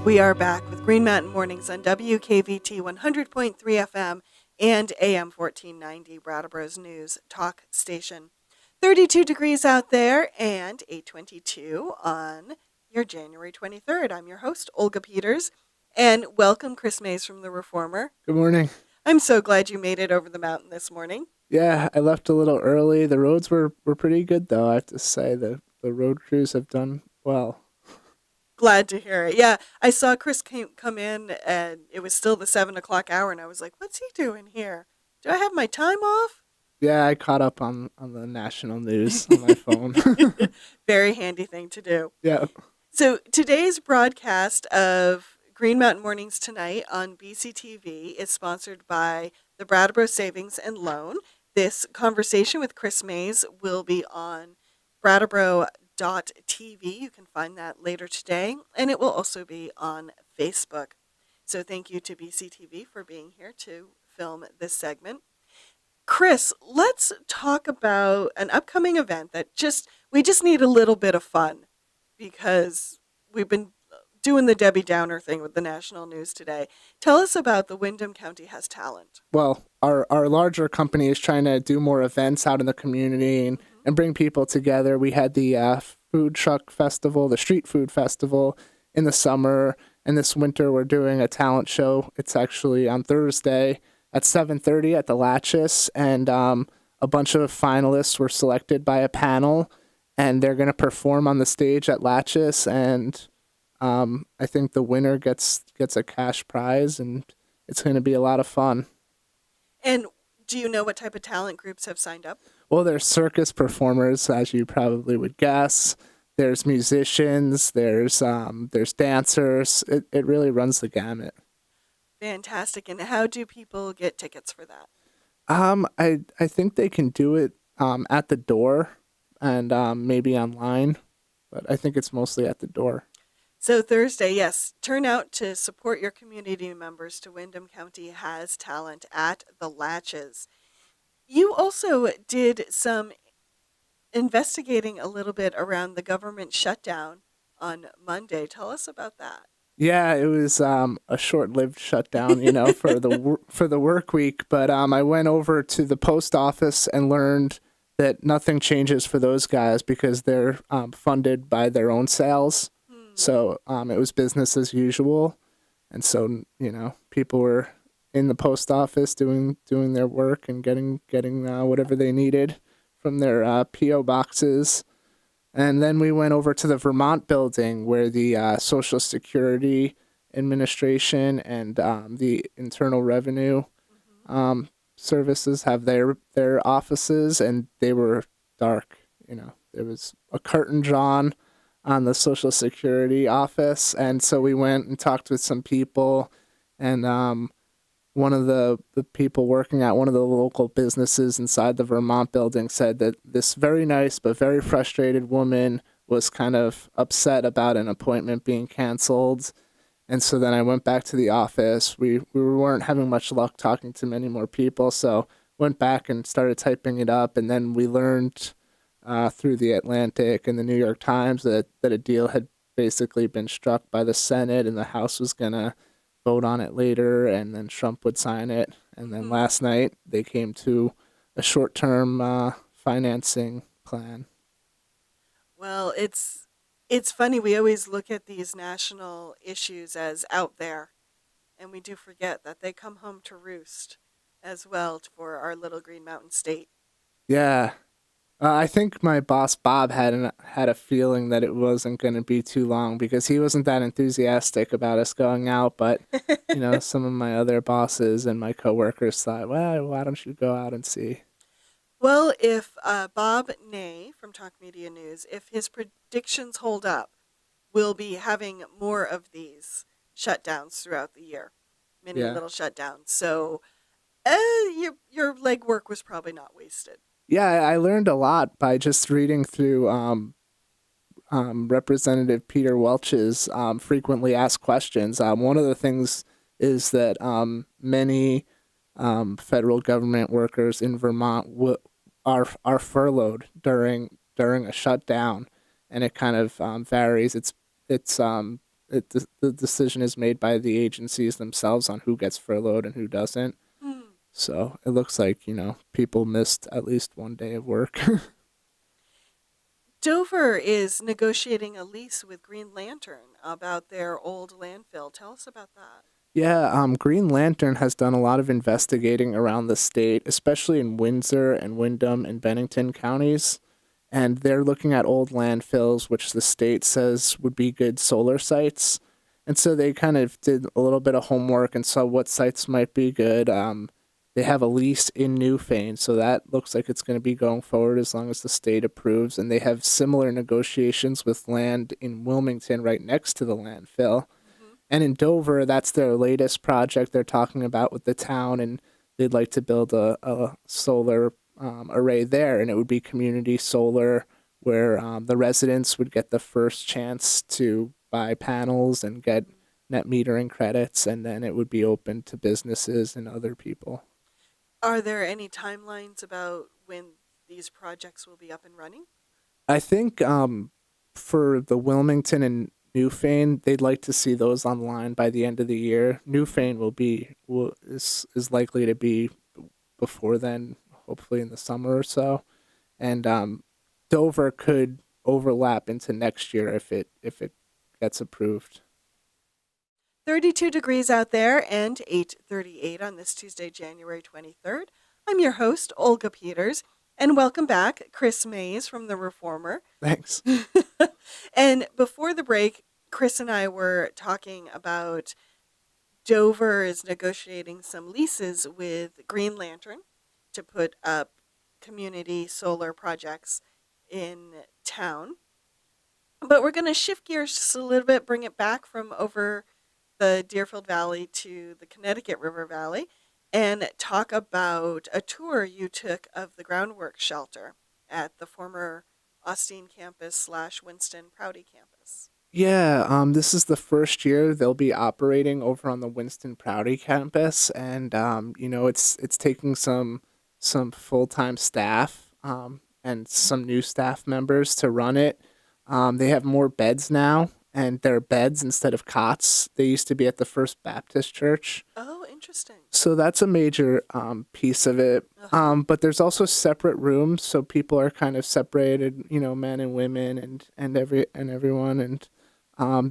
We are back with Green Mountain Mornings on WKVT 100.3 FM and AM 1490, Brattleboro's news talk station. 32 degrees out there and 8:22 on your January 23rd. I'm your host, Olga Peters, and welcome Chris Mays from The Reformer. Good morning. I'm so glad you made it over the mountain this morning. Yeah, I left a little early. The roads were pretty good, though, I have to say. The road crews have done well. Glad to hear it. Yeah, I saw Chris come in, and it was still the 7 o'clock hour, and I was like, what's he doing here? Do I have my time off? Yeah, I caught up on the national news on my phone. Very handy thing to do. Yeah. So today's broadcast of Green Mountain Mornings Tonight on BCTV is sponsored by the Brattleboro Savings and Loan. This conversation with Chris Mays will be on Brattleboro.tv. You can find that later today, and it will also be on Facebook. So thank you to BCTV for being here to film this segment. Chris, let's talk about an upcoming event that we just need a little bit of fun because we've been doing the Debbie Downer thing with the national news today. Tell us about the Windham County Has Talent. Well, our larger company is trying to do more events out in the community and bring people together. We had the food truck festival, the street food festival in the summer, and this winter we're doing a talent show. It's actually on Thursday at 7:30 at the Latchis, and a bunch of finalists were selected by a panel, and they're going to perform on the stage at Latchis, and I think the winner gets a cash prize, and it's going to be a lot of fun. And do you know what type of talent groups have signed up? Well, there's circus performers, as you probably would guess. There's musicians. There's dancers. It really runs the gamut. Fantastic. And how do people get tickets for that? I think they can do it at the door and maybe online, but I think it's mostly at the door. So Thursday, yes, turn out to support your community members to Windham County Has Talent at the Latches. You also did some investigating a little bit around the government shutdown on Monday. Tell us about that. Yeah, it was a short-lived shutdown, for the work week. But I went over to the post office and learned that nothing changes for those guys because they're funded by their own sales. So it was business as usual, and so people were in the post office doing their work and getting whatever they needed from their PO boxes. And then we went over to the Vermont building where the Social Security Administration and the Internal Revenue Services have their offices, and they were dark. There was a curtain drawn on the Social Security office, and so we went and talked with some people, and one of the people working at one of the local businesses inside the Vermont building said that this very nice but very frustrated woman was kind of upset about an appointment being canceled. And so then I went back to the office. We weren't having much luck talking to many more people, so went back and started typing it up, and then we learned through the Atlantic and the New York Times that a deal had basically been struck by the Senate, and the House was going to vote on it later, and then Trump would sign it. And then last night they came to a short-term financing plan. Well, it's funny. We always look at these national issues as out there, and we do forget that they come home to roost as well for our little Green Mountain state. Yeah. I think my boss, Bob, had a feeling that it wasn't going to be too long because he wasn't that enthusiastic about us going out. But, some of my other bosses and my coworkers thought, well, why don't you go out and see? Well, if Bob Ney from Talk Media News, if his predictions hold up, we'll be having more of these shutdowns throughout the year, many little shutdowns. So your legwork was probably not wasted. Yeah, I learned a lot by just reading through Representative Peter Welch's frequently asked questions. One of the things is that many federal government workers in Vermont are furloughed during a shutdown, and it kind of varies. It's the decision is made by the agencies themselves on who gets furloughed and who doesn't. Hmm. So it looks like, people missed at least one day of work. Dover is negotiating a lease with Green Lantern about their old landfill. Tell us about that. Yeah, Green Lantern has done a lot of investigating around the state, especially in Windsor and Windham and Bennington counties. And they're looking at old landfills, which the state says would be good solar sites. And so they kind of did a little bit of homework and saw what sites might be good. They have a lease in Newfane, so that looks like it's going to be going forward as long as the state approves. And they have similar negotiations with land in Wilmington right next to the landfill. Hmm. And in Dover, that's their latest project they're talking about with the town, and they'd like to build a solar array there, and it would be community solar where the residents would get the first chance to buy panels and get net metering credits, and then it would be open to businesses and other people. Are there any timelines about when these projects will be up and running? I think for the Wilmington and Newfane, they'd like to see those online by the end of the year. Newfane is likely to be before then, hopefully in the summer or so, and Dover could overlap into next year if it gets approved. 32 degrees out there and 8:38 on this Tuesday, January 23rd. I'm your host, Olga Peters, and welcome back, Chris Mays from The Reformer. Thanks. And before the break, Chris and I were talking about Dover is negotiating some leases with Green Lantern to put up community solar projects in town. But we're going to shift gears just a little bit, bring it back from over the Deerfield Valley to the Connecticut River Valley, and talk about a tour you took of the Groundworks shelter at the former Austin campus slash Winston Prouty campus. Yeah, this is the first year they'll be operating over on the Winston Prouty campus, and it's taking some full time staff and some new staff members to run it. They have more beds now, and they're beds instead of cots. They used to be at the First Baptist Church. Oh, interesting. So that's a major piece of it. Uh-huh. But there's also separate rooms, so people are kind of separated, men and women and everyone. And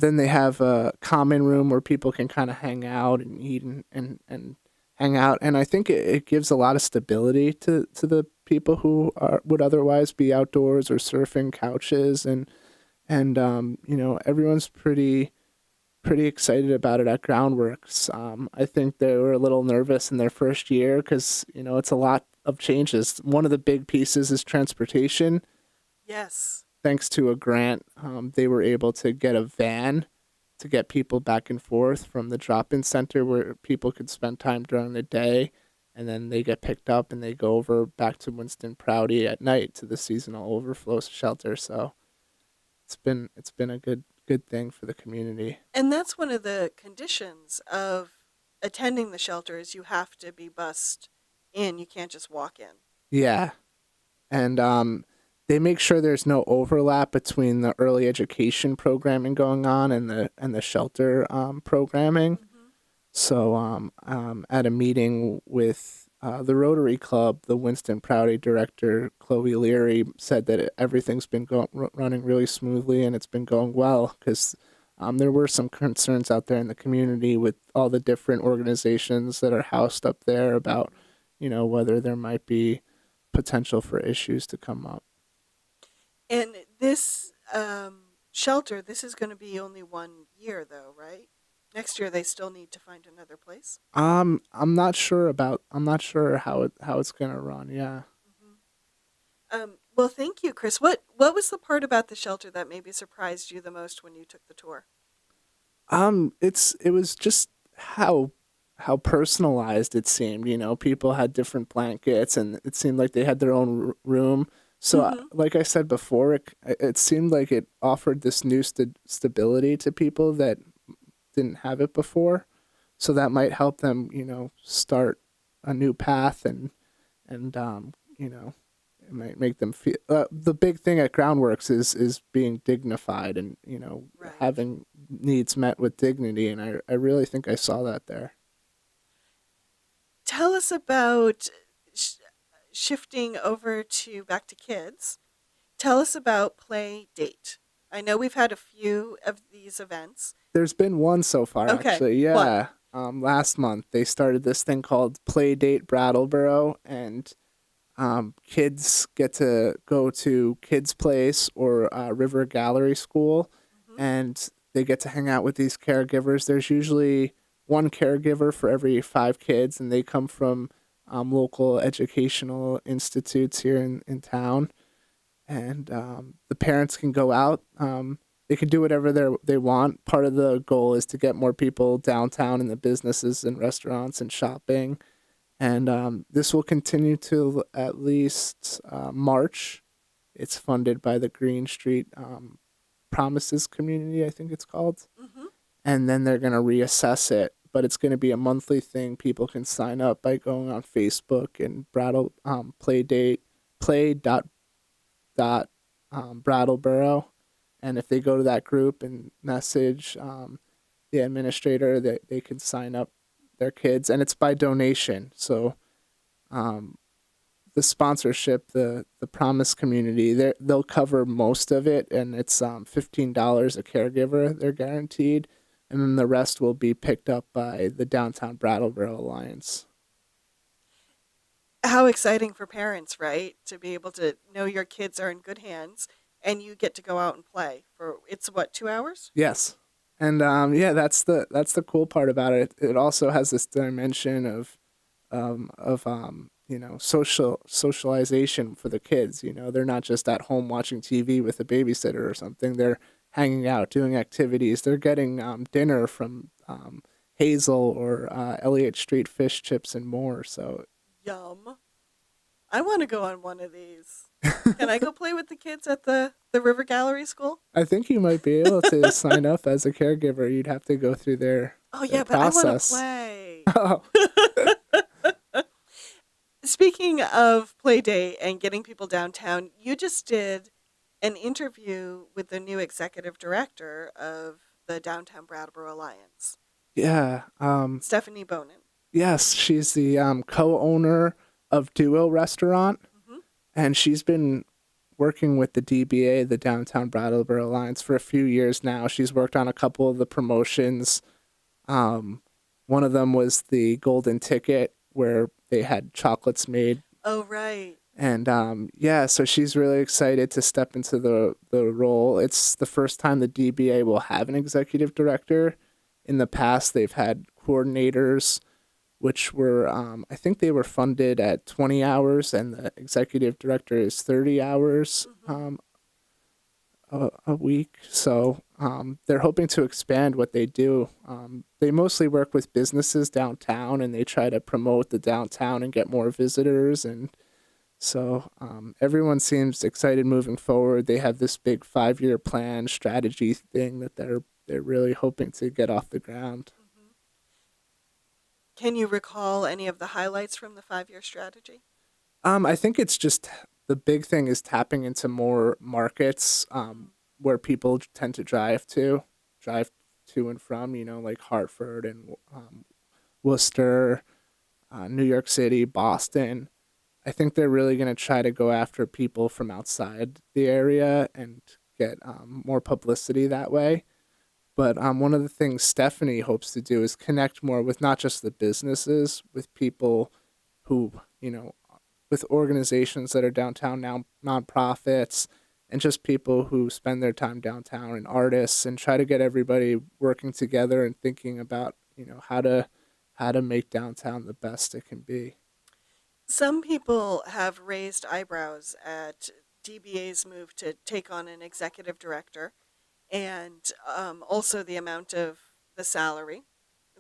then they have a common room where people can kind of hang out and eat and hang out. And I think it gives a lot of stability to the people who would otherwise be outdoors or surfing couches and everyone's pretty excited about it at Groundworks. I think they were a little nervous in their first year because it's a lot of changes. One of the big pieces is transportation. Yes. Thanks to a grant, they were able to get a van to get people back and forth from the drop-in center where people could spend time during the day, and then they get picked up and they go over back to Winston Prouty at night to the seasonal overflow shelter. So it's been a good thing for the community. And that's one of the conditions of attending the shelter is you have to be bussed in. You can't just walk in. Yeah, and they make sure there's no overlap between the early education programming going on and the shelter programming. Mm-hmm. So at a meeting with the Rotary Club, the Winston Prouty director, Chloe Leary, said that everything's been running really smoothly and it's been going well because there were some concerns out there in the community with all the different organizations that are housed up there about, whether there might be potential for issues to come up. And this shelter, this is going to be only 1 year, though, right? Next year, they still need to find another place. I'm not sure how it's gonna run. Yeah. Well, thank you, Chris. What was the part about the shelter that maybe surprised you the most when you took the tour? It was just how personalized it seemed. People had different blankets, and it seemed like they had their own room. So, Mm-hmm. like I said before, it seemed like it offered this new stability to people that didn't have it before. So that might help them, start a new path and It might make them feel. The big thing at Groundworks is being dignified and Right. having needs met with dignity, and I really think I saw that there. Tell us about sh- shifting over to back to kids. Tell us about Play Date. I know we've had a few of these events. There's been one so far, Okay, actually. one. Yeah. Last month they started this thing called Play Date Brattleboro, and kids get to go to Kids Place or River Gallery School, Hmm. and they get to hang out with these caregivers. There's usually one caregiver for every 5 kids, and they come from local educational institutes here in town. And the parents can go out. They can do whatever they want. Part of the goal is to get more people downtown in the businesses and restaurants and shopping, and this will continue till at least March. It's funded by the Green Street Promises Community, I think it's called, Hmm. and then they're going to reassess it. But it's going to be a monthly thing. People can sign up by going on Facebook and play dot Brattleboro, and if they go to that group and message the administrator, they can sign up their kids, and it's by donation. So um, the sponsorship, the Promise community, they'll cover most of it, and it's $15 a caregiver. They're guaranteed, and then the rest will be picked up by the Downtown Brattleboro Alliance. How exciting for parents, right? To be able to know your kids are in good hands and you get to go out and play for it's what, 2 hours? Yes, and yeah, that's the cool part about it. It also has this dimension of socialization for the kids. They're not just at home watching TV with a babysitter or something. They're hanging out, doing activities. They're getting dinner from Hazel or Elliott Street Fish Chips and more. So Yum. I want to go on one of these. Can I go play with the kids at the River Gallery School? I think you might be able to sign up as a caregiver. You'd have to go through Oh their yeah, but I want to process. play. Oh, Speaking of play date and getting people downtown, you just did an interview with the new executive director of the Downtown Brattleboro Alliance, yeah. Stephanie Bonin. Yes, she's the co-owner of Duo Restaurant, Hmm. and she's been working with the DBA, the Downtown Brattleboro Alliance, for a few years now. She's worked on a couple of the promotions. Um, One of them was the Golden Ticket, where they had chocolates made, Oh right. and yeah, so she's really excited to step into the role. It's the first time the DBA will have an executive director. In the past, they've had coordinators, which were I think they were funded at 20 hours, and the executive director is 30 hours Hmm. a week. So they're hoping to expand what they do. They mostly work with businesses downtown, and they try to promote the downtown and get more visitors. And so everyone seems excited moving forward. They have this big 5-year plan strategy thing that they're really hoping to get off the ground. Hmm. Can you recall any of the highlights from the 5-year strategy? I think it's just the big thing is tapping into more markets where people tend to drive to and from, like Hartford and Worcester, New York City, Boston. I think they're really going to try to go after people from outside the area and get more publicity that way. But one of the things Stephanie hopes to do is connect more with not just the businesses, with people who, with organizations that are downtown now, nonprofits, and just people who spend their time downtown and artists, and try to get everybody working together and thinking about, how to make downtown the best it can be. Some people have raised eyebrows at DBA's move to take on an executive director and also the amount of the salary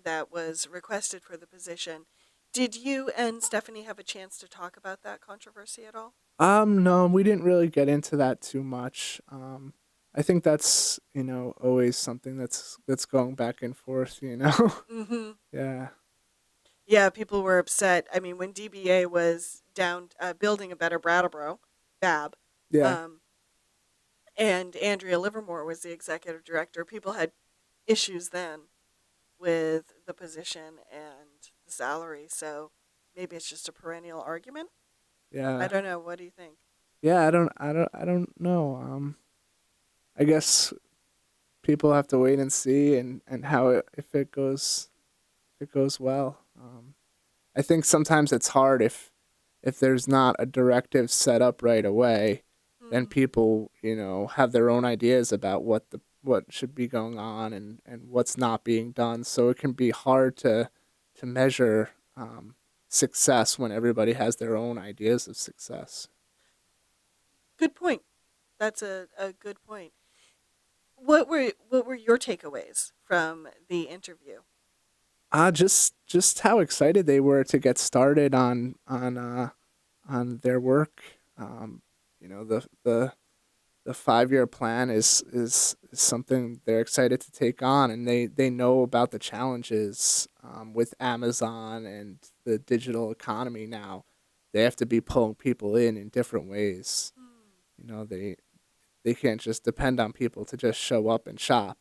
that was requested for the position. Did you and Stephanie have a chance to talk about that controversy at all? No, we didn't really get into that too much. I think that's, always something that's going back and forth. Hmm. Yeah. Yeah, people were upset. I mean, when DBA was down building a better Brattleboro, Fab. Yeah. Um, and Andrea Livermore was the executive director. People had issues then with the position and the salary, so maybe it's just a perennial argument. I Yeah. don't know. What do you think? Yeah, I don't know. I guess people have to wait and see, and how it, if it goes well. I think sometimes it's hard if there's not a directive set up right away, then Hmm. people, have their own ideas about what should be going on, and what's not being done. So it can be hard to measure success when everybody has their own ideas of success. Good point. That's a good point. What were your takeaways from the interview? Just how excited they were to get started on their work. You know, the 5 year plan is something they're excited to take on, and they know about the challenges with Amazon and the digital economy now. They have to be pulling people in different ways. Hmm. They can't just depend on people to just show up and shop.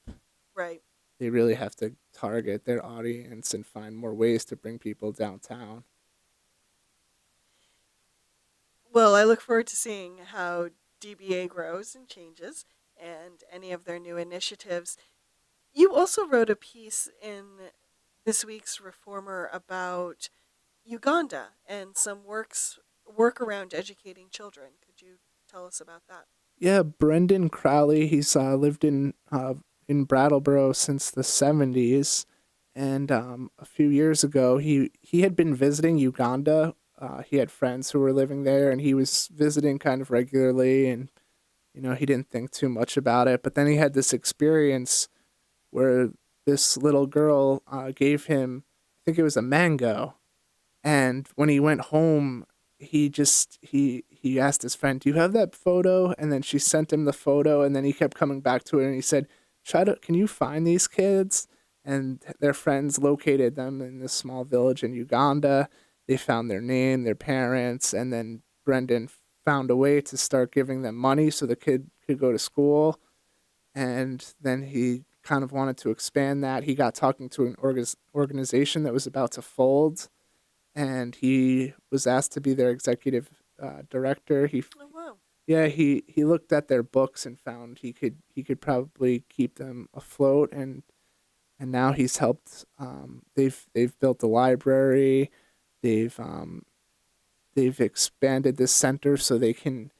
Right. They really have to target their audience and find more ways to bring people downtown. Well, I look forward to seeing how DBA grows and changes and any of their new initiatives. You also wrote a piece in this week's Reformer about Uganda and some work around educating children. Could you tell us about that? Yeah, Brendan Crowley. He's lived in Brattleboro since the '70s, and a few years ago, he had been visiting Uganda. He had friends who were living there, and he was visiting kind of regularly, and he didn't think too much about it. But then he had this experience where this little girl gave him, I think it was a mango, and when he went home, he asked his friend, "Do you have that photo?" And then she sent him the photo, and then he kept coming back to it, and he said, Can you find these kids?" And their friends located them in this small village in Uganda. They found their name, their parents, and then Brendan found a way to start giving them money so the kid could go to school. And then he kind of wanted to expand that. He got talking to an organization that was about to fold, and he was asked to be their executive director. Oh, wow. Yeah, he looked at their books and found he could probably keep them afloat, and now he's helped. They've built a library. They've they've expanded this center so they can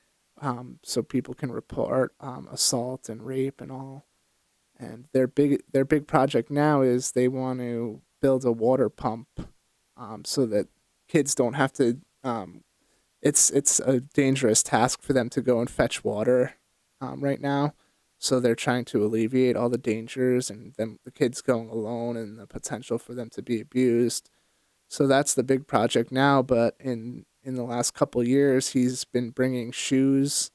so people can report assault and rape and all. And their big project now is they want to build a water pump, so that kids don't have to. It's a dangerous task for them to go and fetch water right now. So they're trying to alleviate all the dangers and them the kids going alone and the potential for them to be abused. So that's the big project now. But in the last couple years, he's been bringing shoes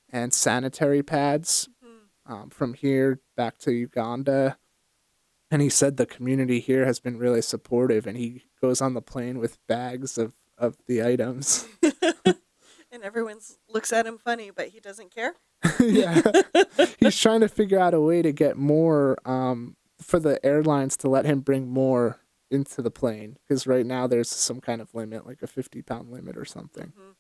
and sanitary pads Mhm. from here back to Uganda. And he said the community here has been really supportive, and he goes on the plane with bags of the items. And everyone looks at him funny, but he doesn't care. Yeah, he's trying to figure out a way to get more for the airlines to let him bring more into the plane, because right now there's some kind of limit, like a 50-pound limit or something. Mhm.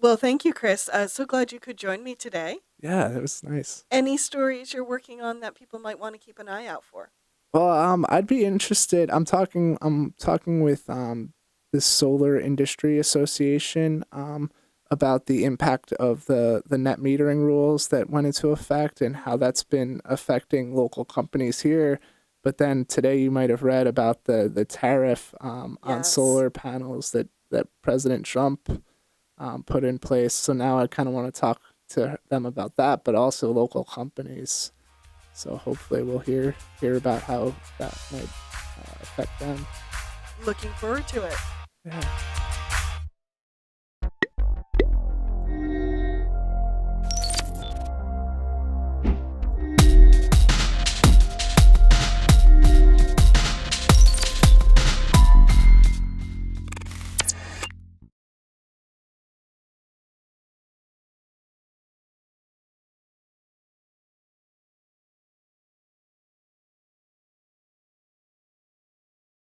Well, thank you, Chris. So glad you could join me today. Yeah, it was nice. Any stories you're working on that people might want to keep an eye out for? Well, I'd be interested. I'm talking with the Solar Industry Association about the impact of the net metering rules that went into effect and how that's been affecting local companies here. But then today you might have read about the tariff on Yes. solar panels that President Trump put in place. So now I kind of want to talk to them about that, but also local companies. So hopefully we'll hear about how that might affect them. Looking forward to it. Yeah.